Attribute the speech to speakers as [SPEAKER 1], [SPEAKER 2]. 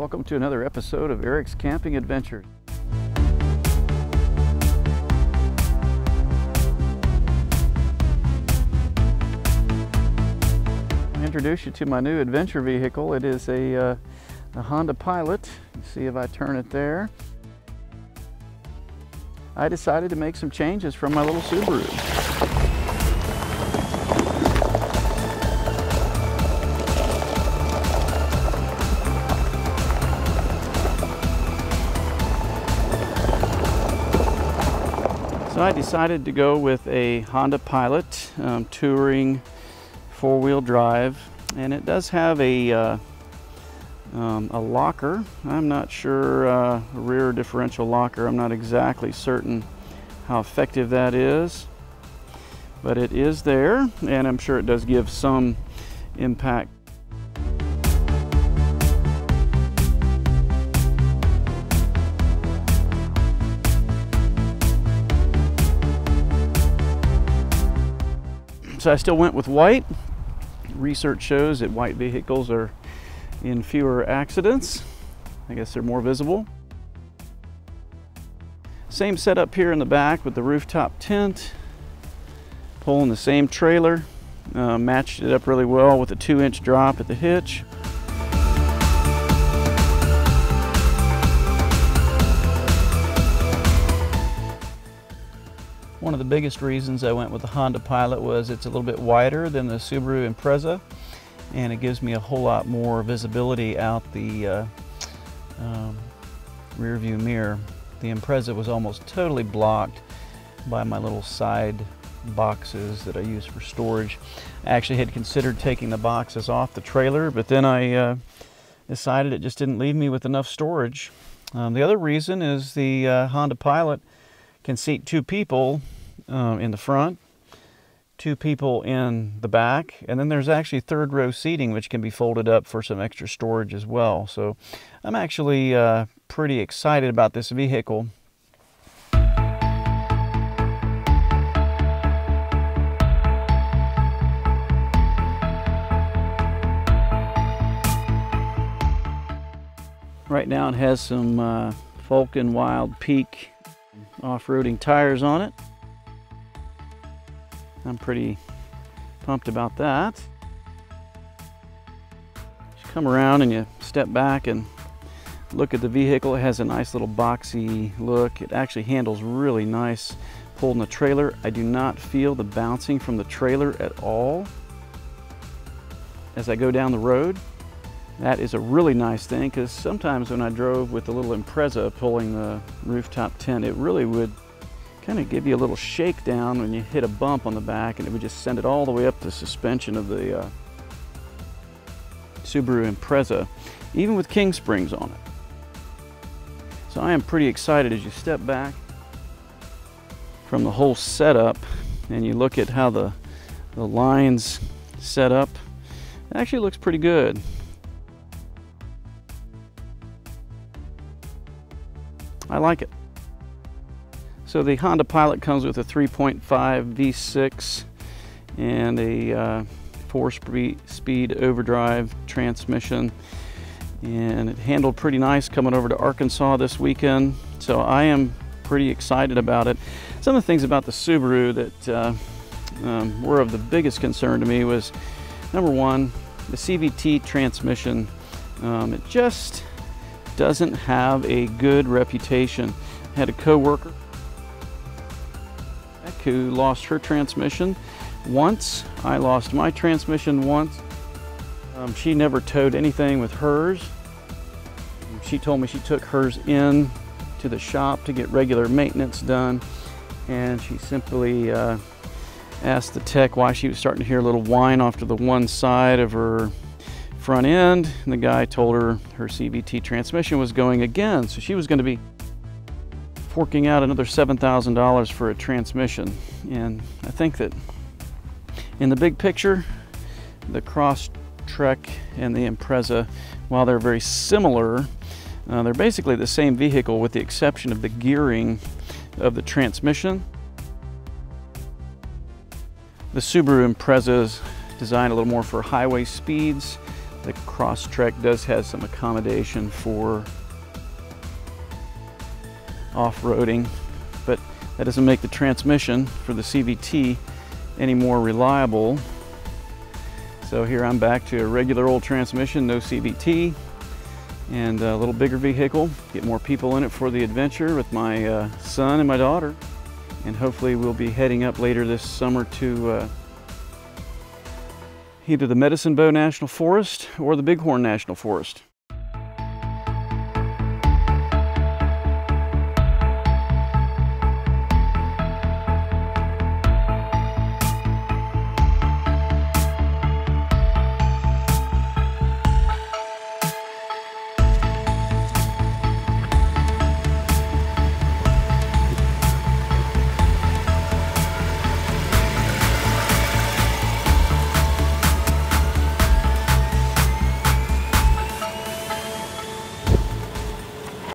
[SPEAKER 1] Welcome to another episode of Eric's Camping Adventures. I'll introduce you to my new adventure vehicle. It is a Honda Pilot. See if I turn it there. I decided to make some changes from my little Subaru. So I decided to go with a Honda Pilot touring four-wheel drive, and it does have a locker. I'm not sure, a rear differential locker. I'm not exactly certain how effective that is, but it is there, and I'm sure it does give some impact. So I still went with white. Research shows that white vehicles are in fewer accidents. I guess they're more visible. Same setup here in the back with the rooftop tent. Pulling the same trailer. Matched it up really well with a 2-inch drop at the hitch. One of the biggest reasons I went with the Honda Pilot was it's a little bit wider than the Subaru Impreza, and it gives me a whole lot more visibility out the rear view mirror. The Impreza was almost totally blocked by my little side boxes that I use for storage. I actually had considered taking the boxes off the trailer, but then I decided it just didn't leave me with enough storage. The other reason is the Honda Pilot can seat 2 people in the front, 2 people in the back, and then there's actually 3rd row seating which can be folded up for some extra storage as well. So I'm actually pretty excited about this vehicle. Right now it has some Vulcan Wild Peak off-roading tires on it. I'm pretty pumped about that. You come around and you step back and look at the vehicle. It has a nice little boxy look. It actually handles really nice pulling the trailer. I do not feel the bouncing from the trailer at all as I go down the road. That is a really nice thing, because sometimes when I drove with the little Impreza pulling the rooftop tent, it really would kind of give you a little shakedown when you hit a bump on the back, and it would just send it all the way up the suspension of the Subaru Impreza, even with king springs on it. So I am pretty excited as you step back from the whole setup and you look at how the lines set up. It actually looks pretty good. I like it. So the Honda Pilot comes with a 3.5 V6 and a 4-speed overdrive transmission, and it handled pretty nice coming over to Arkansas this weekend, so I am pretty excited about it. Some of the things about the Subaru that were of the biggest concern to me was, number one, the CVT transmission. It just doesn't have a good reputation. I had a co-worker who lost her transmission once. I lost my transmission once. She never towed anything with hers. She told me she took hers in to the shop to get regular maintenance done, and she simply asked the tech why she was starting to hear a little whine off to the one side of her front end, and the guy told her her CVT transmission was going again, so she was going to be forking out another $7,000 for a transmission. And I think that in the big picture, the Crosstrek and the Impreza, while they're very similar, they're basically the same vehicle with the exception of the gearing of the transmission. The Subaru Impreza is designed a little more for highway speeds. The Crosstrek does have some accommodation for off-roading, but that doesn't make the transmission for the CVT any more reliable. So here I'm back to a regular old transmission, no CVT, and a little bigger vehicle. Get more people in it for the adventure with my son and my daughter. And hopefully we'll be heading up later this summer to either the Medicine Bow National Forest or the Bighorn National Forest.